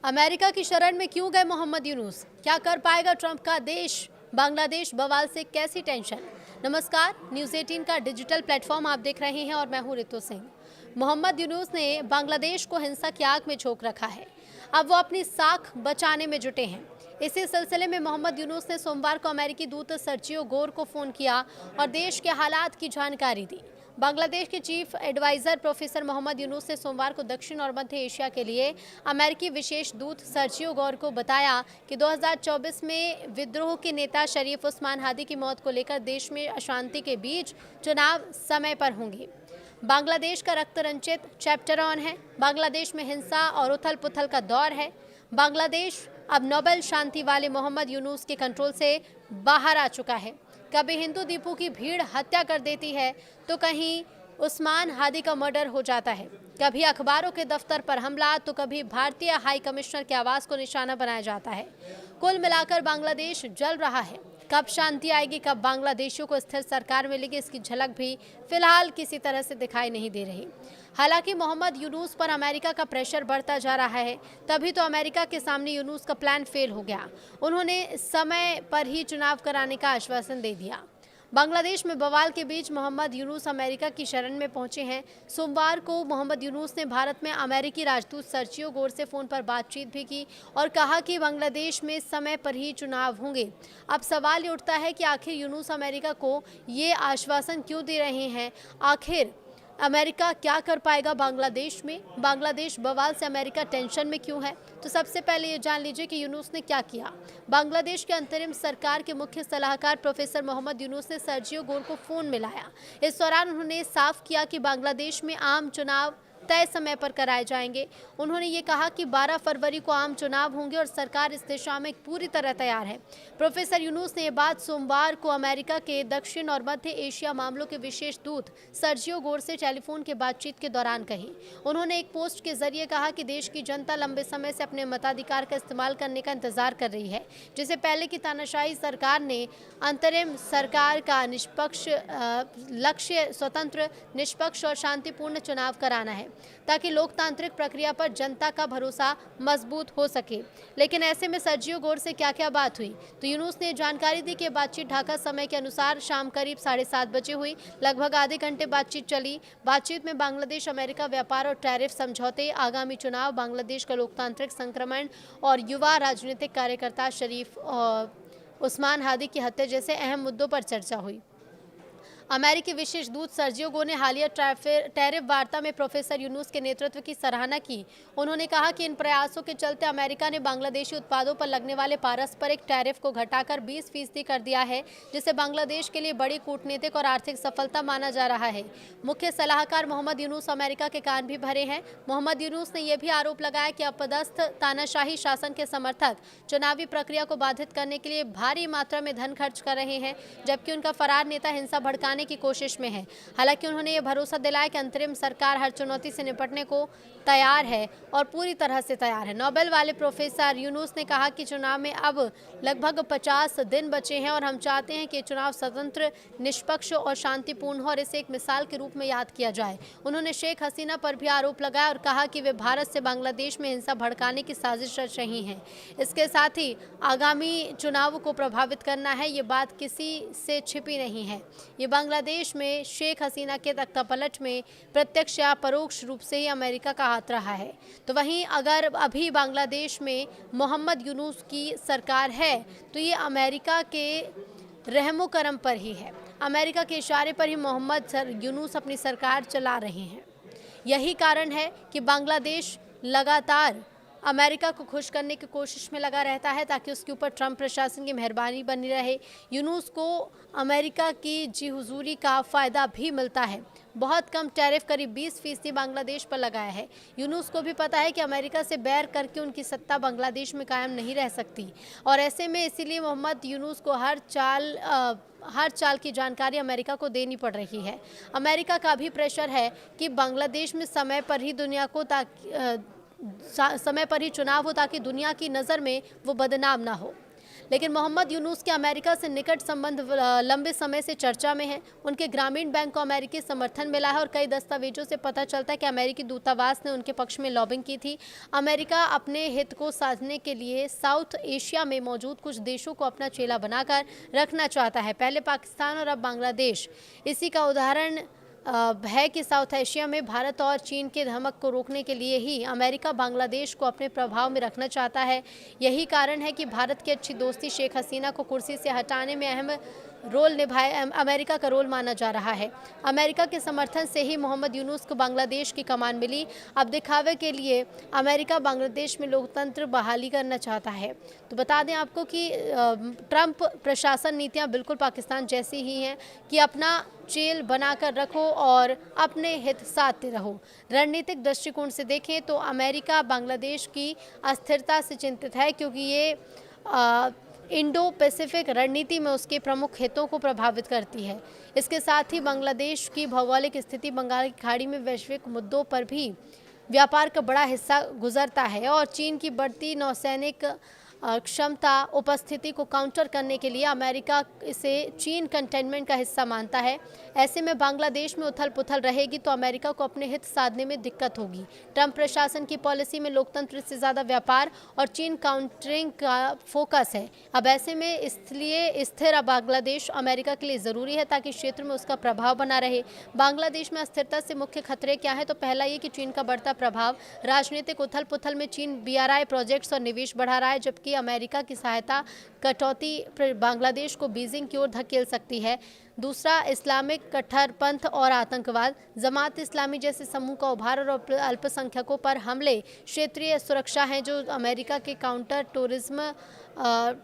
America की शरण में क्यों गए मोहम्मद यूनुस? क्या कर पाएगा ट्रंप का देश? बांग्लादेश बवाल से कैसी टेंशन? नमस्कार, न्यूज़ 18 का डिजिटल प्लेटफॉर्म आप देख रहे हैं और मैं हूं रितु सिंह। मोहम्मद यूनुस ने बांग्लादेश को हिंसा की आग में झोंक रखा है। अब वो अपनी साख बचाने में जुटे हैं। इसी सिलसिले में मोहम्मद यूनुस ने सोमवार को अमेरिकी दूत सर्जियो गोर को फ़ोन किया और देश के हालात की जानकारी दी। बांग्लादेश के chief adviser professor Muhammad Yunus ने सोमवार को दक्षिण और मध्य एशिया के लिए अमेरिकी विशेष दूत सर्जियो गोर को बताया कि 2024 में विद्रोह के नेता शरीफ उस्मान हादी की मौत को लेकर देश में अशांति के बीच चुनाव समय पर होंगे। बांग्लादेश का रक्त रंजित चैप्टर ऑन है। बांग्लादेश में हिंसा और उथल पुथल का दौर है। बांग्लादेश अब नोबेल शांति वाले मोहम्मद यूनुस के कंट्रोल से बाहर आ चुका है। कभी हिंदू दीपों की भीड़ हत्या कर देती है तो कहीं उस्मान हादी का मर्डर हो जाता है। कभी अखबारों के दफ्तर पर हमला तो कभी भारतीय हाई कमिश्नर के आवास को निशाना बनाया जाता है। कुल मिलाकर बांग्लादेश जल रहा है। कब शांति आएगी, कब बांग्लादेशियों को स्थिर सरकार मिलेगी, इसकी झलक भी फिलहाल किसी तरह से दिखाई नहीं दे रही। हालांकि मोहम्मद यूनुस पर अमेरिका का प्रेशर बढ़ता जा रहा है, तभी तो अमेरिका के सामने यूनुस का प्लान फेल हो गया। उन्होंने समय पर ही चुनाव कराने का आश्वासन दे दिया। बांग्लादेश में बवाल के बीच मोहम्मद यूनुस अमेरिका की शरण में पहुंचे हैं। सोमवार को मोहम्मद यूनुस ने भारत में अमेरिकी राजदूत सर्जियो गोर से फ़ोन पर बातचीत भी की और कहा कि बांग्लादेश में समय पर ही चुनाव होंगे। अब सवाल ये उठता है कि आखिर यूनुस अमेरिका को ये आश्वासन क्यों दे रहे हैं? आखिर अमेरिका क्या कर पाएगा बांग्लादेश में? बांग्लादेश बवाल से अमेरिका टेंशन में क्यों है? तो सबसे पहले ये जान लीजिए कि यूनुस ने क्या किया। बांग्लादेश के अंतरिम सरकार के मुख्य सलाहकार प्रोफेसर मोहम्मद यूनुस ने सर्जियो गोर को फ़ोन मिलाया। इस दौरान उन्होंने साफ किया कि बांग्लादेश में आम चुनाव तय समय पर कराए जाएंगे। उन्होंने ये कहा कि 12 फरवरी को आम चुनाव होंगे और सरकार इस दिशा में पूरी तरह तैयार है। प्रोफेसर यूनुस ने ये बात सोमवार को अमेरिका के दक्षिण और मध्य एशिया मामलों के विशेष दूत सर्जियो गोर से टेलीफोन के बातचीत के दौरान कही। उन्होंने एक पोस्ट के जरिए कहा कि देश की जनता लंबे समय से अपने मताधिकार का इस्तेमाल करने का इंतजार कर रही है, जिसे पहले की तानाशाही सरकार ने अंतरिम सरकार का निष्पक्ष लक्ष्य स्वतंत्र, निष्पक्ष और शांतिपूर्ण चुनाव कराना है ताकि लोकतांत्रिक प्रक्रिया पर जनता का भरोसा मजबूत हो सके। लेकिन ऐसे में सर्जियो गोर से क्या बात हुई? तो यूनुस ने जानकारी दी कि बातचीत ढाका समय के अनुसार शाम करीब 7:30 बजे हुई। लगभग आधे घंटे बातचीत चली। बातचीत में बांग्लादेश अमेरिका व्यापार और टैरिफ समझौते, आगामी चुनाव, बांग्लादेश का लोकतांत्रिक संक्रमण और युवा राजनीतिक कार्यकर्ता शरीफ उस्मान हादी की हत्या जैसे अहम मुद्दों पर चर्चा हुई। अमेरिकी विशेष दूत सर्जियो गोर ने हालिया टैरिफ वार्ता में प्रोफेसर यूनुस के नेतृत्व की सराहना की। उन्होंने कहा कि इन प्रयासों के चलते अमेरिका ने बांग्लादेशी उत्पादों पर लगने वाले पारस्परिक टैरिफ को घटाकर 20% कर दिया है, जिसे बांग्लादेश के लिए बड़ी कूटनीतिक और आर्थिक सफलता माना जा रहा है। मुख्य सलाहकार मोहम्मद यूनुस अमेरिका के कान भी भरे हैं। मोहम्मद यूनुस ने यह भी आरोप लगाया कि अपदस्थ तानाशाही शासन के समर्थक चुनावी प्रक्रिया को बाधित करने के लिए भारी मात्रा में धन खर्च कर रहे हैं, जबकि उनका फरार नेता हिंसा भड़काने की कोशिश में है। हालांकि उन्होंने ये भरोसा दिलाया कि अंतरिम सरकार हर चुनौती से निपटने को तैयार है और पूरी तरह से तैयार है। नोबेल वाले प्रोफेसर यूनुस ने कहा कि चुनाव में अब लगभग 50 दिन बचे हैं और हम चाहते हैं कि चुनाव स्वतंत्र, निष्पक्ष और शांतिपूर्ण हो और इसे एक मिसाल के रूप में याद किया जाए। उन्होंने शेख हसीना पर भी आरोप लगाया और कहा कि वे भारत से बांग्लादेश में हिंसा भड़काने की साजिश रच रही हैं। इसके साथ ही आगामी चुनाव को प्रभावित करना है, ये बात किसी से छिपी नहीं है। ये बांग्लादेश में शेख हसीना के तख्तापलट में प्रत्यक्ष या परोक्ष रूप से ही अमेरिका का हाथ रहा है। तो वहीं अगर अभी बांग्लादेश में मोहम्मद यूनुस की सरकार है तो ये अमेरिका के रहमो करम पर ही है। अमेरिका के इशारे पर ही मोहम्मद यूनुस अपनी सरकार चला रहे हैं। यही कारण है कि बांग्लादेश लगातार अमेरिका को खुश करने की कोशिश में लगा रहता है ताकि उसके ऊपर ट्रंप प्रशासन की मेहरबानी बनी रहे। यूनुस को अमेरिका की जी हुजूरी का फ़ायदा भी मिलता है। बहुत कम टैरिफ करीब 20% बांग्लादेश पर लगाया है। यूनुस को भी पता है कि अमेरिका से बैर करके उनकी सत्ता बांग्लादेश में कायम नहीं रह सकती और ऐसे में इसीलिए मोहम्मद यूनुस को हर चाल की जानकारी अमेरिका को देनी पड़ रही है। अमेरिका का भी प्रेशर है कि बांग्लादेश में समय पर ही चुनाव हो ताकि दुनिया की नज़र में वो बदनाम ना हो। लेकिन मोहम्मद यूनुस के अमेरिका से निकट संबंध लंबे समय से चर्चा में है। उनके ग्रामीण बैंक को अमेरिकी समर्थन मिला है और कई दस्तावेजों से पता चलता है कि अमेरिकी दूतावास ने उनके पक्ष में लॉबिंग की थी। अमेरिका अपने हित को साधने के लिए साउथ एशिया में मौजूद कुछ देशों को अपना चेला बनाकर रखना चाहता है, पहले पाकिस्तान और अब बांग्लादेश। इसी का उदाहरण है कि साउथ एशिया में भारत और चीन के धमक को रोकने के लिए ही अमेरिका बांग्लादेश को अपने प्रभाव में रखना चाहता है। यही कारण है कि भारत की अच्छी दोस्ती शेख हसीना को कुर्सी से हटाने में अहम रोल निभाए अमेरिका का रोल माना जा रहा है। अमेरिका के समर्थन से ही मोहम्मद यूनुस को बांग्लादेश की कमान मिली। अब दिखावे के लिए अमेरिका बांग्लादेश में लोकतंत्र बहाली करना चाहता है। तो बता दें आपको कि ट्रंप प्रशासन नीतियां बिल्कुल पाकिस्तान जैसी ही हैं कि अपना चेल बनाकर रखो और अपने हित साधते रहो। रणनीतिक दृष्टिकोण से देखें तो अमेरिका बांग्लादेश की अस्थिरता से चिंतित है, क्योंकि ये इंडो पैसिफिक रणनीति में उसके प्रमुख हितों को प्रभावित करती है। इसके साथ ही बांग्लादेश की भौगोलिक स्थिति बंगाल की खाड़ी में वैश्विक मुद्दों पर भी व्यापार का बड़ा हिस्सा गुजरता है और चीन की बढ़ती नौसैनिक क्षमता उपस्थिति को काउंटर करने के लिए अमेरिका इसे चीन कंटेनमेंट का हिस्सा मानता है। ऐसे में बांग्लादेश में उथल पुथल रहेगी तो अमेरिका को अपने हित साधने में दिक्कत होगी। ट्रंप प्रशासन की पॉलिसी में लोकतंत्र से ज़्यादा व्यापार और चीन काउंटरिंग का फोकस है। अब ऐसे में इसलिए स्थिर बांग्लादेश अमेरिका के लिए ज़रूरी है ताकि क्षेत्र में उसका प्रभाव बना रहे। बांग्लादेश में अस्थिरता से मुख्य खतरे क्या है? तो पहला ये कि चीन का बढ़ता प्रभाव। राजनीतिक उथल पुथल में चीन BRI प्रोजेक्ट्स और निवेश बढ़ा रहा है, जबकि अमेरिका की सहायता कटौती बांग्लादेश को बीजिंग की ओर धकेल सकती है। दूसरा, इस्लामिक कट्टरपंथ और आतंकवाद। जमात इस्लामी जैसे समूह का उभार और अल्पसंख्यकों पर हमले क्षेत्रीय सुरक्षा हैं जो अमेरिका के काउंटर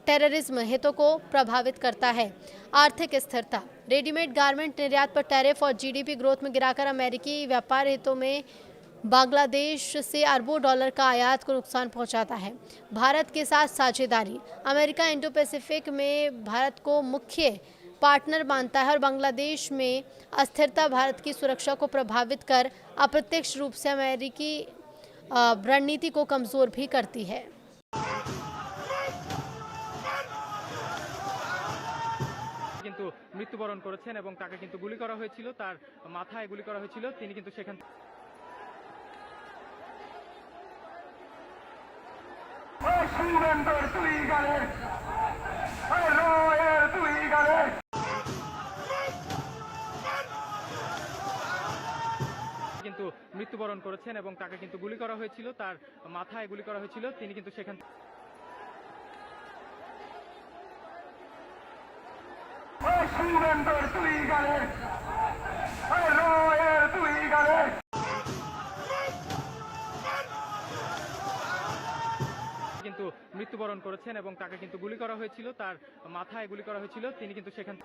टेररिज्म हितों को प्रभावित करता है। आर्थिक स्थिरता। रेडीमेड गारमेंट निर्यात पर टैरिफ और GDP ग्रोथ में गिराकर अमेरिकी व्यापार हितों में बांग्लादेश से अरबों डॉलर का आयात को नुकसान पहुंचाता है। भारत के साथ साझेदारी। अमेरिका इंडो पैसिफिक में भारत को मुख्य पार्टनर मानता है और बांग्लादेश में अस्थिरता भारत की सुरक्षा को प्रभावित कर अप्रत्यक्ष रूप से अमेरिकी रणनीति को कमज़ोर भी करती है। কিন্তু মৃত্যুবরণ করেছেন এবং তাকে কিন্তু গুলি করা হয়েছিল, তার মাথায় গুলি করা হয়েছিল। তিনি কিন্তু সেখান কিন্তু মৃত্যুবরণ করেছেন এবং তাকে কিন্তু গুলি করা হয়েছিল, তার মাথায় গুলি করা হয়েছিল। তিনি কিন্তু সেখান কিন্তু মৃত্যুবরণ করেছেন এবং তাকে কিন্তু গুলি করা হয়েছিল, তার মাথায় গুলি করা হয়েছিল। তিনি কিন্তু সেখান